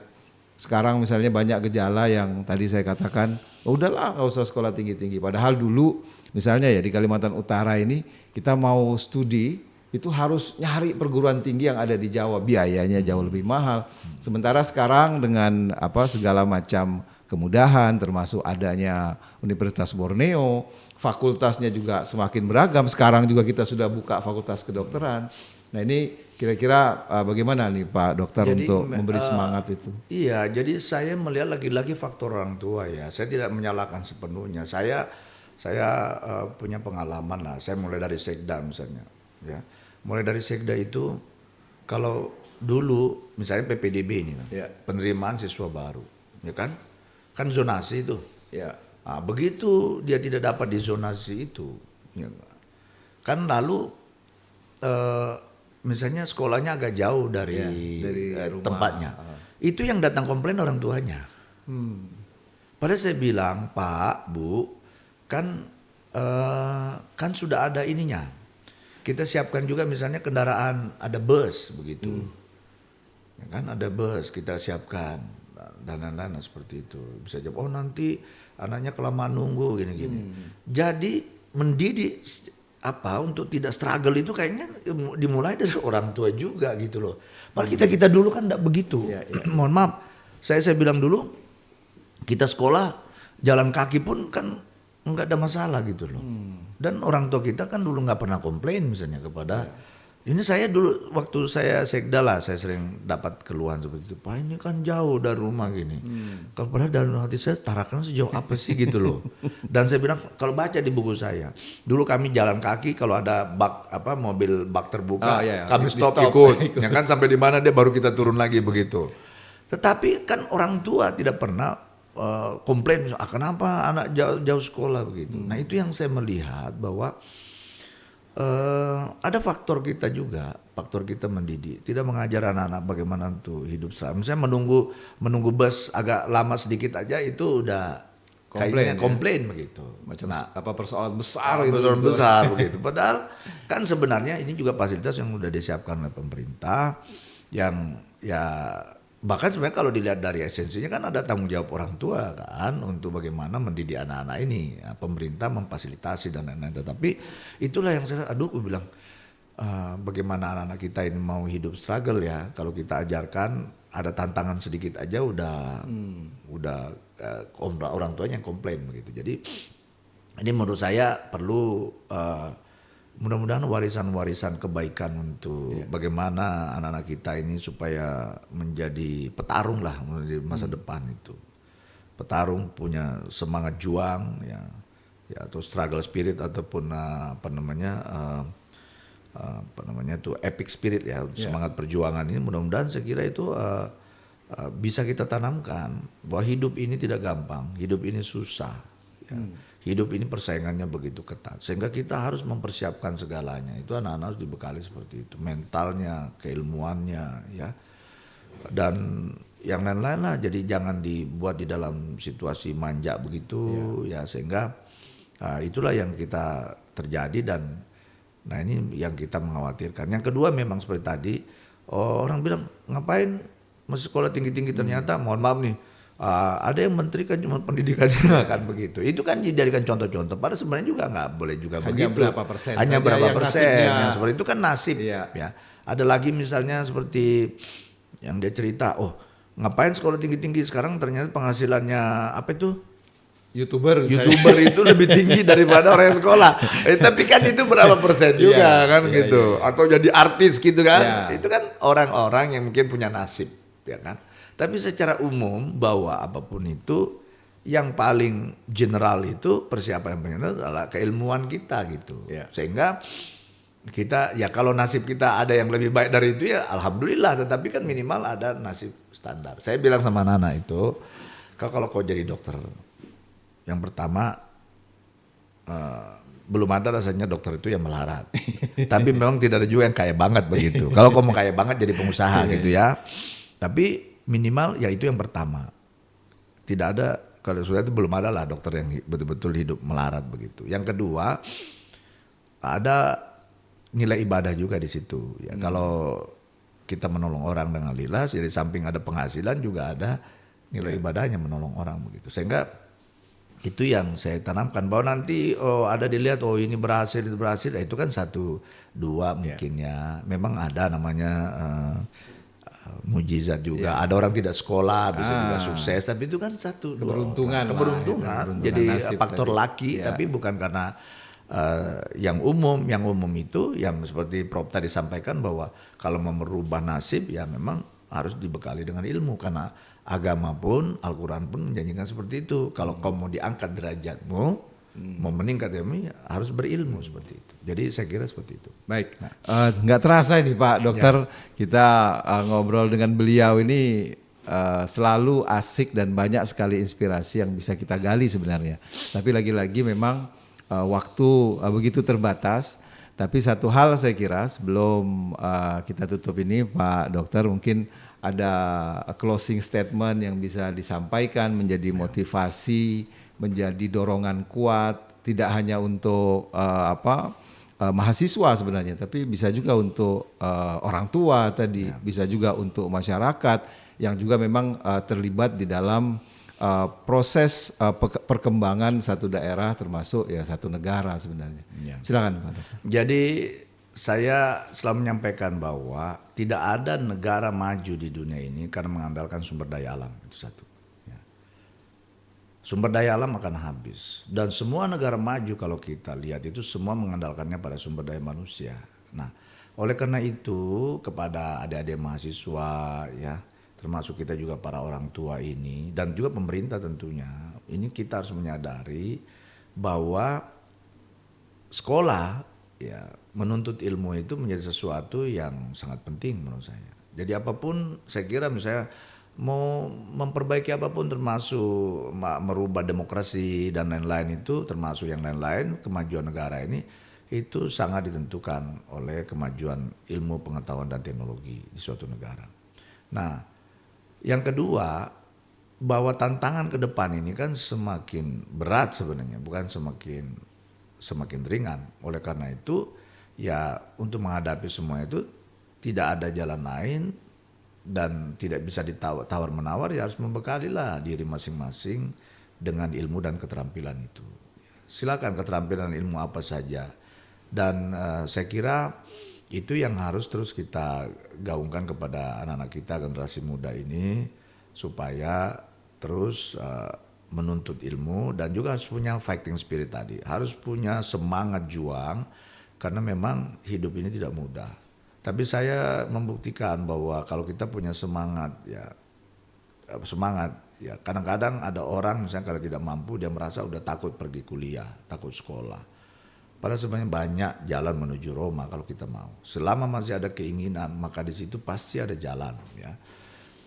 sekarang misalnya banyak gejala yang tadi saya katakan, udahlah nggak usah sekolah tinggi-tinggi. Padahal dulu misalnya ya di Kalimantan Utara ini kita mau studi itu harus nyari perguruan tinggi yang ada di Jawa, biayanya jauh lebih mahal. Sementara sekarang dengan segala macam kemudahan, termasuk adanya Universitas Borneo, fakultasnya juga semakin beragam. Sekarang juga kita sudah buka fakultas kedokteran. Nah ini kira-kira bagaimana nih Pak Dokter untuk memberi semangat itu? Iya, jadi saya melihat lagi-lagi faktor orang tua ya. Saya tidak menyalahkan sepenuhnya. Saya punya pengalaman lah. Saya mulai dari Sekda misalnya. Ya, mulai dari Sekda itu kalau dulu misalnya PPDB ini, penerimaan siswa baru, ya kan zonasi itu. Ya. Nah, begitu dia tidak dapat di zonasi itu, ya, kan lalu misalnya sekolahnya agak jauh dari tempatnya. Itu yang datang komplain orang tuanya. Padahal saya bilang, Pak, Bu, kan sudah ada ininya. Kita siapkan juga misalnya kendaraan, ada bus begitu. Ya kan ada bus kita siapkan dan seperti itu. Bisa jawab, nanti anaknya kelamaan nunggu gini-gini. Jadi mendidik untuk tidak struggle itu kayaknya dimulai dari orang tua juga gitu loh. Padahal kita dulu kan enggak begitu. Mohon maaf, saya bilang dulu kita sekolah jalan kaki pun kan enggak ada masalah gitu loh. Dan orang tua kita kan dulu enggak pernah komplain misalnya kepada ini. Saya dulu waktu saya Sekda lah, saya sering dapat keluhan seperti itu. Pak, ini kan jauh dari rumah gini. Kalau padahal dalam hati saya, Tarakan sejauh apa sih gitu loh. Dan saya bilang, kalau baca di buku saya, dulu kami jalan kaki kalau ada bak mobil bak terbuka, kami stop ikut. Ya kan sampai di mana dia baru kita turun lagi begitu. Tetapi kan orang tua tidak pernah komplain, kenapa anak jauh sekolah begitu. Nah itu yang saya melihat bahwa ada faktor kita juga, faktor kita mendidik, tidak mengajar anak-anak bagaimana untuk hidup selama. Misalnya menunggu bus agak lama sedikit aja itu udah komplain begitu. Macam persoalan besar gitu. Persoalan besar begitu. Padahal kan sebenarnya ini juga fasilitas yang udah disiapkan oleh pemerintah, yang ya bahkan sebenarnya kalau dilihat dari esensinya kan ada tanggung jawab orang tua kan untuk bagaimana mendidik anak-anak ini. Ya, pemerintah memfasilitasi dan lain-lain. Tetapi itulah yang saya aku bilang bagaimana anak-anak kita ini mau hidup struggle ya. Kalau kita ajarkan ada tantangan sedikit aja udah orang tuanya yang komplain begitu. Jadi ini menurut saya perlu mudah-mudahan warisan-warisan kebaikan untuk bagaimana anak-anak kita ini supaya menjadi petarung lah di masa depan itu. Petarung punya semangat juang ya atau struggle spirit ataupun apa namanya itu epic spirit ya, semangat perjuangan ini mudah-mudahan saya kira itu bisa kita tanamkan bahwa hidup ini tidak gampang, hidup ini susah ya. Hidup ini persaingannya begitu ketat sehingga kita harus mempersiapkan segalanya. Itu anak-anak harus dibekali seperti itu, mentalnya, keilmuannya ya. Dan yang lain-lain lah, jadi jangan dibuat di dalam situasi manja begitu ya sehingga itulah yang kita terjadi dan nah ini yang kita mengkhawatirkan. Yang kedua memang seperti tadi orang bilang ngapain masih sekolah tinggi-tinggi, ternyata mohon maaf nih ada yang menteri kan cuma pendidikannya kan begitu. Itu kan dijadikan contoh-contoh. Padahal sebenarnya juga nggak boleh juga hanya begitu. Berapa persen hanya berapa persen nasibnya. yang seperti itu kan nasib ya. Ada lagi misalnya seperti yang dia cerita, ngapain sekolah tinggi-tinggi sekarang ternyata penghasilannya apa itu? YouTuber itu lebih tinggi daripada orang yang sekolah. Tapi kan itu berapa persen juga kan gitu. Atau jadi artis gitu kan. Itu kan orang-orang yang mungkin punya nasib ya kan. Tapi secara umum bahwa apapun itu yang paling general itu persiapan yang paling general adalah keilmuan kita gitu. Sehingga kita ya kalau nasib kita ada yang lebih baik dari itu ya alhamdulillah, tetapi kan minimal ada nasib standar. Saya bilang sama Nana itu, kalau kau jadi dokter, yang pertama belum ada rasanya dokter itu yang melarat. Tapi memang tidak ada juga yang kaya banget begitu. Kalau kau mau kaya banget jadi pengusaha gitu ya. Tapi minimal ya itu yang pertama. Tidak ada, kalau sudah itu belum ada lah dokter yang betul-betul hidup melarat begitu. Yang kedua ada nilai ibadah juga di situ. Ya kalau kita menolong orang dengan lilas, jadi samping ada penghasilan juga ada nilai ibadahnya menolong orang begitu. Sehingga itu yang saya tanamkan bahwa nanti ada dilihat ini berhasil itu berhasil, itu kan 1, 2 mungkin ya. Memang ada namanya mujizat juga. Ada orang tidak sekolah bisa juga sukses, tapi itu kan satu keberuntungan. Jadi faktor laki, tapi bukan karena yang umum itu yang seperti Prof tadi sampaikan bahwa kalau mau merubah nasib ya memang harus dibekali dengan ilmu, karena agama pun Al-Quran pun menjanjikan seperti itu. Kalau kau mau diangkat derajatmu, mau meningkat ilmu ya harus berilmu seperti itu. Jadi saya kira seperti itu. Baik, nggak terasa ini Pak Dokter, kita ngobrol dengan beliau ini selalu asik dan banyak sekali inspirasi yang bisa kita gali sebenarnya. Tapi lagi-lagi memang waktu begitu terbatas. Tapi satu hal saya kira sebelum kita tutup ini Pak Dokter, mungkin ada closing statement yang bisa disampaikan menjadi motivasi, menjadi dorongan kuat, tidak hanya untuk mahasiswa sebenarnya, tapi bisa juga untuk orang tua tadi, bisa juga untuk masyarakat yang juga memang terlibat di dalam proses perkembangan satu daerah termasuk ya satu negara sebenarnya. Silakan Pak Dokter. Jadi saya selalu menyampaikan bahwa tidak ada negara maju di dunia ini karena mengandalkan sumber daya alam, itu satu. Sumber daya alam akan habis dan semua negara maju kalau kita lihat itu semua mengandalkannya pada sumber daya manusia. Nah, oleh karena itu kepada adik-adik mahasiswa ya, termasuk kita juga para orang tua ini dan juga pemerintah tentunya, ini kita harus menyadari bahwa sekolah ya menuntut ilmu itu menjadi sesuatu yang sangat penting menurut saya. Jadi apapun saya kira misalnya mau memperbaiki apapun termasuk merubah demokrasi dan lain-lain itu, termasuk yang lain-lain, kemajuan negara ini itu sangat ditentukan oleh kemajuan ilmu pengetahuan dan teknologi di suatu negara. Nah, yang kedua bahwa tantangan ke depan ini kan semakin berat sebenarnya, bukan semakin ringan. Oleh karena itu ya untuk menghadapi semua itu tidak ada jalan lain dan tidak bisa ditawar menawar, ya harus membekalilah diri masing-masing dengan ilmu dan keterampilan itu. Silakan keterampilan ilmu apa saja, dan saya kira itu yang harus terus kita gaungkan kepada anak-anak kita, generasi muda ini, supaya terus menuntut ilmu dan juga harus punya fighting spirit tadi, harus punya semangat juang Karena memang hidup ini tidak mudah. Tapi saya membuktikan bahwa kalau kita punya semangat ya kadang-kadang ada orang misalnya kalau tidak mampu dia merasa udah takut pergi kuliah, takut sekolah. Padahal sebenarnya banyak jalan menuju Roma kalau kita mau. Selama masih ada keinginan maka di situ pasti ada jalan ya.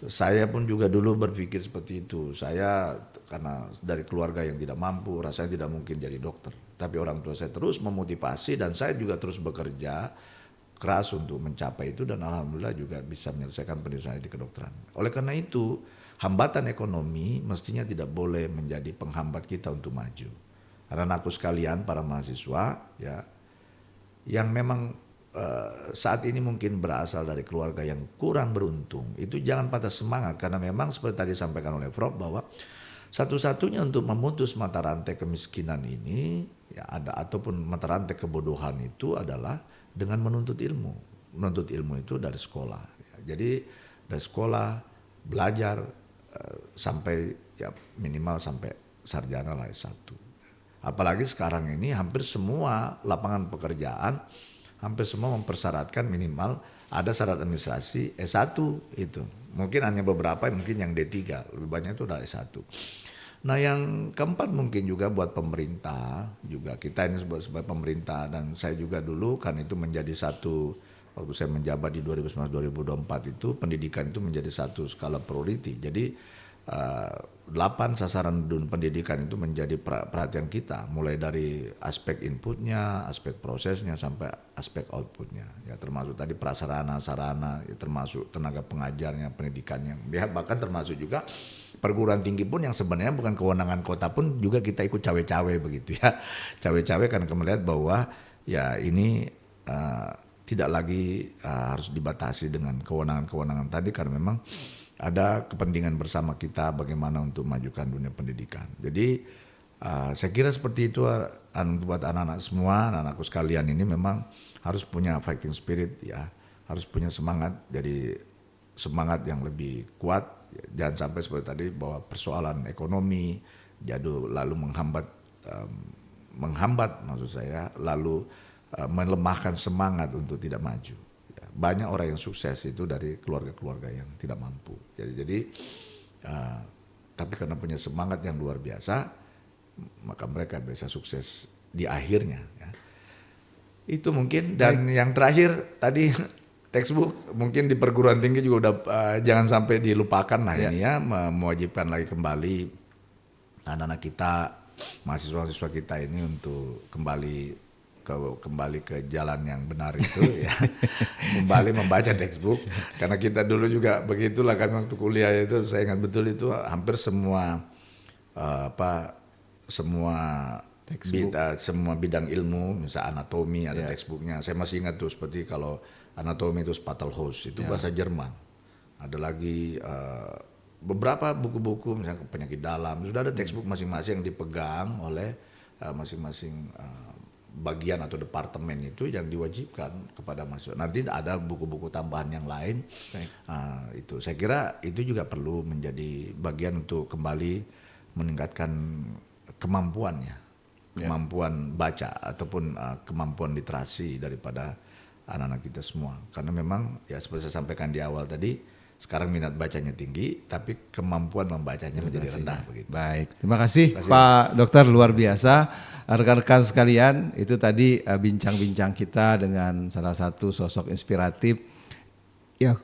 Saya pun juga dulu berpikir seperti itu. Saya karena dari keluarga yang tidak mampu, rasanya tidak mungkin jadi dokter. Tapi orang tua saya terus memotivasi dan saya juga terus bekerja keras untuk mencapai itu dan alhamdulillah juga bisa menyelesaikan pendidikan saya di kedokteran. Oleh karena itu, hambatan ekonomi mestinya tidak boleh menjadi penghambat kita untuk maju. Karena anakku sekalian, para mahasiswa ya yang memang saat ini mungkin berasal dari keluarga yang kurang beruntung, itu jangan patah semangat karena memang seperti tadi disampaikan oleh Prof bahwa satu-satunya untuk memutus mata rantai kemiskinan ini ya ada ataupun mata rantai kebodohan itu adalah dengan menuntut ilmu. Menuntut ilmu itu dari sekolah. Jadi dari sekolah belajar sampai ya minimal sampai sarjana lah S1. Apalagi sekarang ini hampir semua lapangan pekerjaan hampir semua mempersyaratkan minimal ada syarat administrasi S1 itu. Mungkin hanya beberapa mungkin yang D3, lebih banyak itu udah S1. Nah yang keempat mungkin juga buat pemerintah, juga kita ini sebagai pemerintah dan saya juga dulu kan itu menjadi satu, waktu saya menjabat di 2019-2024 itu pendidikan itu menjadi satu skala priority. Jadi 8 sasaran pendidikan itu menjadi perhatian kita, mulai dari aspek inputnya, aspek prosesnya sampai aspek outputnya. Ya termasuk tadi prasarana, sarana, ya, termasuk tenaga pengajarnya, pendidikannya, ya, bahkan termasuk juga perguruan tinggi pun yang sebenarnya bukan kewenangan kota pun juga kita ikut cawe-cawe begitu ya, cawe-cawe karena melihat bahwa ya ini tidak lagi harus dibatasi dengan kewenangan-kewenangan tadi karena memang ada kepentingan bersama kita bagaimana untuk majukan dunia pendidikan. Jadi saya kira seperti itu buat anak-anak semua, anak-anakku sekalian ini memang harus punya fighting spirit ya, harus punya semangat, jadi semangat yang lebih kuat. Jangan sampai seperti tadi bahwa persoalan ekonomi lalu menghambat maksud saya, lalu melemahkan semangat untuk tidak maju. Banyak orang yang sukses itu dari keluarga-keluarga yang tidak mampu. Jadi tapi karena punya semangat yang luar biasa, maka mereka bisa sukses di akhirnya. Ya. Itu mungkin. Dan yang terakhir tadi textbook mungkin di perguruan tinggi juga udah jangan sampai dilupakan lah ini ya, mewajibkan lagi kembali anak-anak kita, mahasiswa-mahasiswa kita ini untuk kembali ke jalan yang benar itu ya, kembali membaca textbook karena kita dulu juga begitulah kan waktu kuliah itu saya ingat betul itu hampir semua semua bidang ilmu misalnya anatomi ada textbooknya. Saya masih ingat tuh seperti kalau anatomi itu Spatelhaus itu bahasa Jerman, ada lagi beberapa buku-buku misalnya penyakit dalam sudah ada textbook masing-masing yang dipegang oleh masing-masing bagian atau departemen itu yang diwajibkan kepada mahasiswa. Nanti ada buku-buku tambahan yang lain. Itu saya kira itu juga perlu menjadi bagian untuk kembali meningkatkan kemampuannya, kemampuan baca ataupun kemampuan literasi daripada anak-anak kita semua. Karena memang ya seperti saya sampaikan di awal tadi, sekarang minat bacanya tinggi, tapi kemampuan membacanya menjadi rendah. Begitu. Baik, terima kasih Pak Dokter, luar biasa. Rekan-rekan sekalian, itu tadi bincang-bincang kita dengan salah satu sosok inspiratif ya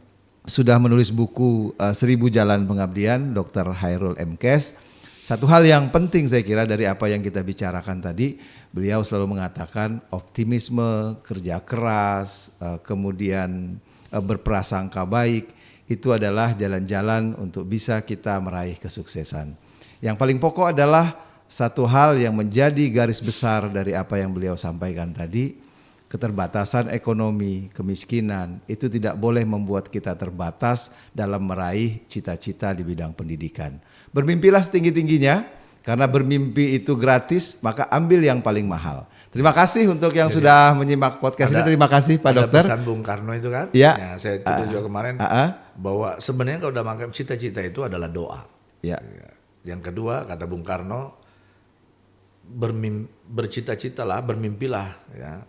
sudah menulis buku 1000 Jalan Pengabdian, Dr. Hairul Mkes. Satu hal yang penting saya kira dari apa yang kita bicarakan tadi, beliau selalu mengatakan optimisme, kerja keras, kemudian berprasangka baik, itu adalah jalan-jalan untuk bisa kita meraih kesuksesan. Yang paling pokok adalah satu hal yang menjadi garis besar dari apa yang beliau sampaikan tadi, keterbatasan ekonomi, kemiskinan, itu tidak boleh membuat kita terbatas dalam meraih cita-cita di bidang pendidikan. Bermimpilah setinggi-tingginya, karena bermimpi itu gratis, maka ambil yang paling mahal. Terima kasih untuk yang sudah menyimak podcast ini. Terima kasih Pak Dokter. Ada pesan Bung Karno itu kan? Ya. Saya tulis juga kemarin bahwa sebenarnya kalau udah makan cita-cita itu adalah doa. Ya. Yang kedua kata Bung Karno, bercita-citalah, bermimpilah ya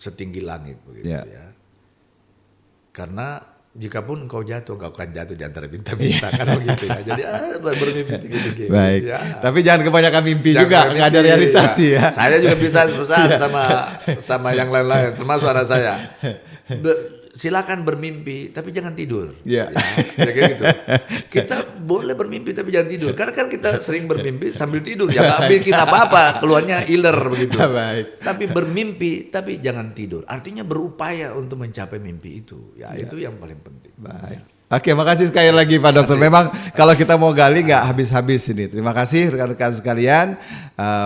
setinggi langit begitu ya. Karena jikapun engkau jatuh, engkau akan jatuh di antara bintang-bintang kan begitu ya. Jadi bermimpi tinggi-tinggi. Baik. Ya. Tapi jangan kebanyakan mimpi juga, nggak ada realisasi ya. Saya juga bisa pesan sama yang lain-lain, termasuk anak saya. Silakan bermimpi, tapi jangan tidur. Ya. Ya kayak gitu. Kita boleh bermimpi tapi jangan tidur. Karena kan kita sering bermimpi sambil tidur, ya nggak bikin apa-apa, keluarnya iler begitu. Baik. Tapi bermimpi tapi jangan tidur. Artinya berupaya untuk mencapai mimpi itu. Ya itu yang paling penting. Baik. Oke, makasih sekali lagi Pak Dokter. Memang kalau kita mau gali nggak habis-habis ini. Terima kasih rekan-rekan sekalian.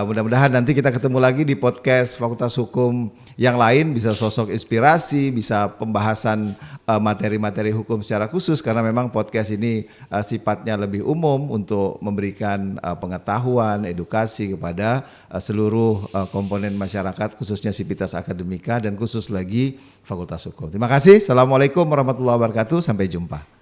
Mudah-mudahan nanti kita ketemu lagi di podcast Fakultas Hukum yang lain, bisa sosok inspirasi, bisa pembahasan materi-materi hukum secara khusus, karena memang podcast ini sifatnya lebih umum untuk memberikan pengetahuan, edukasi kepada seluruh komponen masyarakat, khususnya Sivitas Akademika dan khusus lagi Fakultas Hukum. Terima kasih. Assalamualaikum warahmatullahi wabarakatuh. Sampai jumpa.